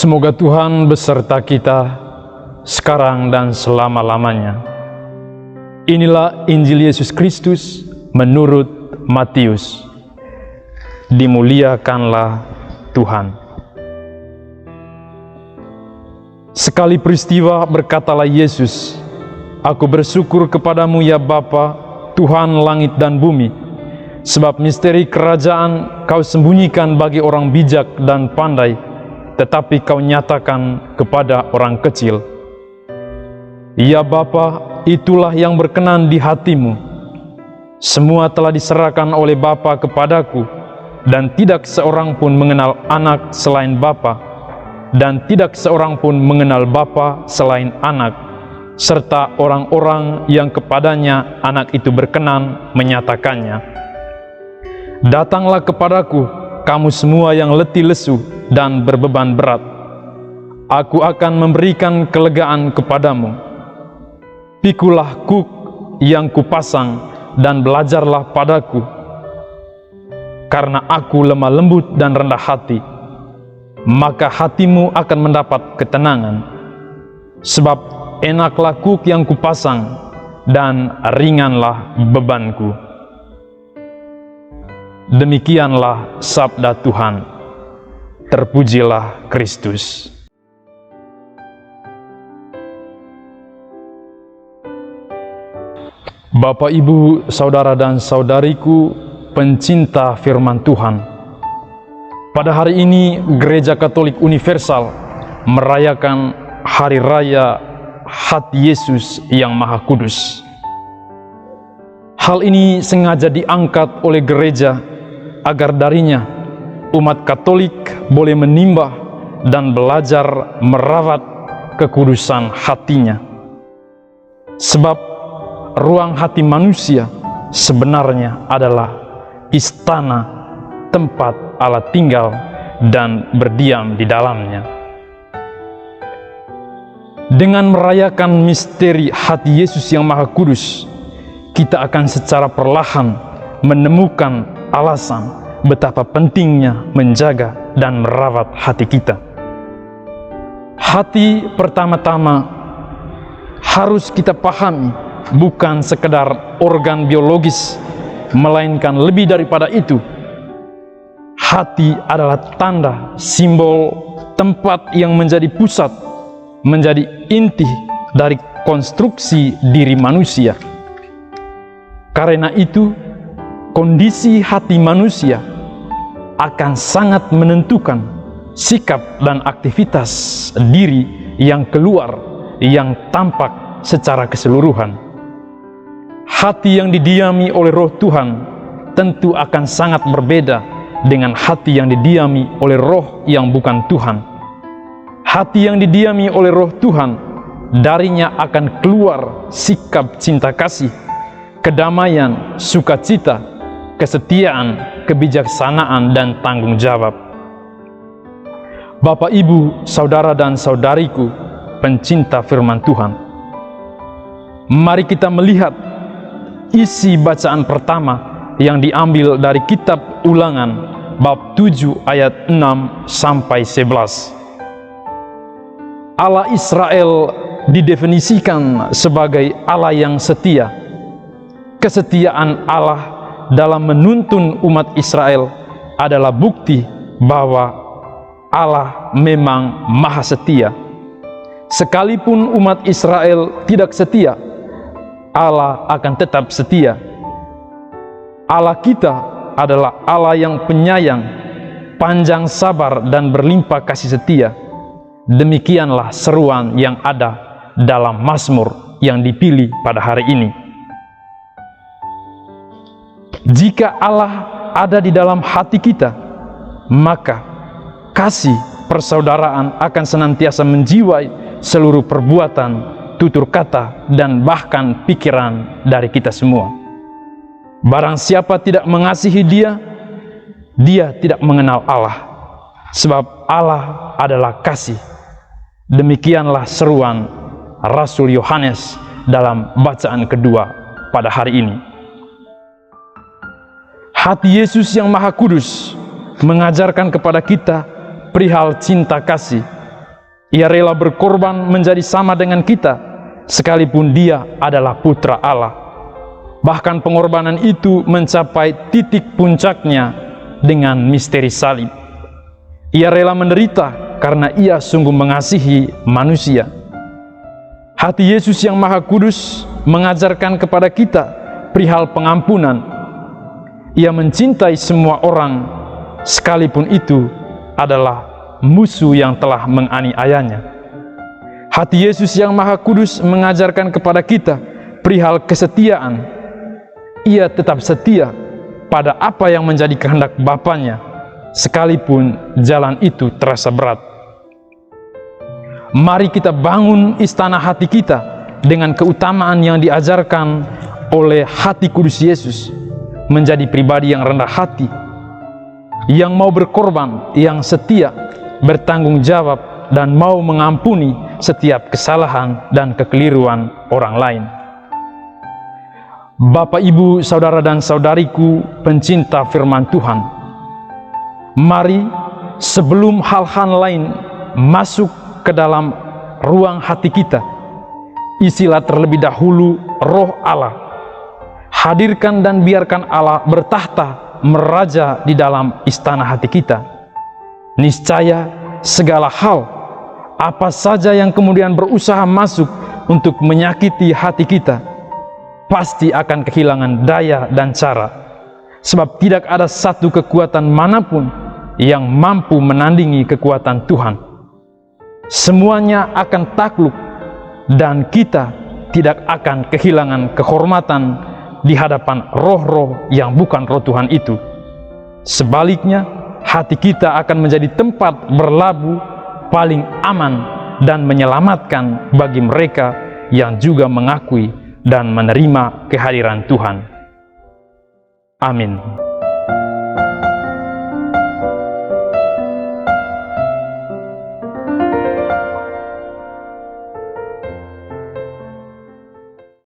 Semoga Tuhan beserta kita sekarang dan selama-lamanya. Inilah Injil Yesus Kristus menurut Matius. Dimuliakanlah Tuhan. Sekali peristiwa berkatalah Yesus, "Aku bersyukur kepadamu ya Bapa, Tuhan langit dan bumi, sebab misteri kerajaan kau sembunyikan bagi orang bijak dan pandai, tetapi kau nyatakan kepada orang kecil. Ya Bapa, itulah yang berkenan di hatimu. Semua telah diserahkan oleh Bapa kepadaku, dan tidak seorang pun mengenal anak selain Bapa, dan tidak seorang pun mengenal Bapa selain anak, serta orang-orang yang kepadanya anak itu berkenan menyatakannya. Datanglah kepadaku, kamu semua yang letih lesu dan berbeban berat. Aku akan memberikan kelegaan kepadamu. Pikulah kuk yang kupasang dan belajarlah padaku, karena aku lemah lembut dan rendah hati, maka hatimu akan mendapat ketenangan. Sebab enaklah kuk yang kupasang dan ringanlah bebanku." Demikianlah sabda Tuhan. Terpujilah Kristus. Bapak, Ibu, saudara dan saudariku, pencinta firman Tuhan. Pada hari ini, Gereja Katolik Universal merayakan Hari Raya Hati Yesus yang Maha Kudus. Hal ini sengaja diangkat oleh gereja agar darinya umat Katolik boleh menimba dan belajar merawat kekudusan hatinya. Sebab ruang hati manusia sebenarnya adalah istana tempat Allah tinggal dan berdiam di dalamnya. Dengan merayakan misteri hati Yesus yang Maha Kudus, kita akan secara perlahan menemukan alasan betapa pentingnya menjaga dan merawat hati kita. Hati pertama-tama harus kita pahami bukan sekedar organ biologis, melainkan lebih daripada itu. Hati adalah tanda, simbol, tempat yang menjadi pusat, menjadi inti dari konstruksi diri manusia. Karena itu, kondisi hati manusia akan sangat menentukan sikap dan aktivitas diri yang keluar, yang tampak secara keseluruhan. Hati yang didiami oleh Roh Tuhan tentu akan sangat berbeda dengan hati yang didiami oleh roh yang bukan Tuhan. Hati yang didiami oleh Roh Tuhan, darinya akan keluar sikap cinta kasih, kedamaian, sukacita, kesetiaan, kebijaksanaan, dan tanggung jawab. Bapak, Ibu, saudara dan saudariku, pencinta firman Tuhan, mari kita melihat isi bacaan pertama yang diambil dari kitab Ulangan bab 7 ayat 6 sampai 11. Allah Israel didefinisikan sebagai Allah yang setia. Kesetiaan Allah dalam menuntun umat Israel adalah bukti bahwa Allah memang maha setia. Sekalipun umat Israel tidak setia, Allah akan tetap setia. Allah kita adalah Allah yang penyayang, panjang sabar, dan berlimpah kasih setia. Demikianlah seruan yang ada dalam Mazmur yang dipilih pada hari ini. Jika Allah ada di dalam hati kita, maka kasih persaudaraan akan senantiasa menjiwai seluruh perbuatan, tutur kata, dan bahkan pikiran dari kita semua. Barang siapa tidak mengasihi dia, dia tidak mengenal Allah, sebab Allah adalah kasih. Demikianlah seruan Rasul Yohanes dalam bacaan kedua pada hari ini. Hati Yesus yang Maha Kudus mengajarkan kepada kita perihal cinta kasih, Ia rela berkorban menjadi sama dengan kita, sekalipun Dia adalah Putra Allah. Bahkan pengorbanan itu mencapai titik puncaknya dengan misteri salib. Ia rela menderita karena Ia sungguh mengasihi manusia. Hati Yesus yang Maha Kudus mengajarkan kepada kita perihal pengampunan. Ia mencintai semua orang, sekalipun itu adalah musuh yang telah menganiayanya. Hati Yesus yang Maha Kudus mengajarkan kepada kita perihal kesetiaan. Ia tetap setia pada apa yang menjadi kehendak Bapanya, sekalipun jalan itu terasa berat. Mari kita bangun istana hati kita dengan keutamaan yang diajarkan oleh hati kudus Yesus, menjadi pribadi yang rendah hati, yang mau berkorban, yang setia, bertanggung jawab, dan mau mengampuni setiap kesalahan dan kekeliruan orang lain. Bapak, Ibu, saudara dan saudariku pencinta firman Tuhan, mari sebelum hal-hal lain masuk ke dalam ruang hati kita, isilah terlebih dahulu Roh Allah. Hadirkan dan biarkan Allah bertahta meraja di dalam istana hati kita. Niscaya segala hal, apa saja yang kemudian berusaha masuk untuk menyakiti hati kita, pasti akan kehilangan daya dan cara, sebab tidak ada satu kekuatan manapun yang mampu menandingi kekuatan Tuhan. Semuanya akan takluk, dan kita tidak akan kehilangan kehormatan di hadapan roh-roh yang bukan roh Tuhan itu. Sebaliknya, hati kita akan menjadi tempat berlabuh paling aman dan menyelamatkan bagi mereka yang juga mengakui dan menerima kehadiran Tuhan. Amin.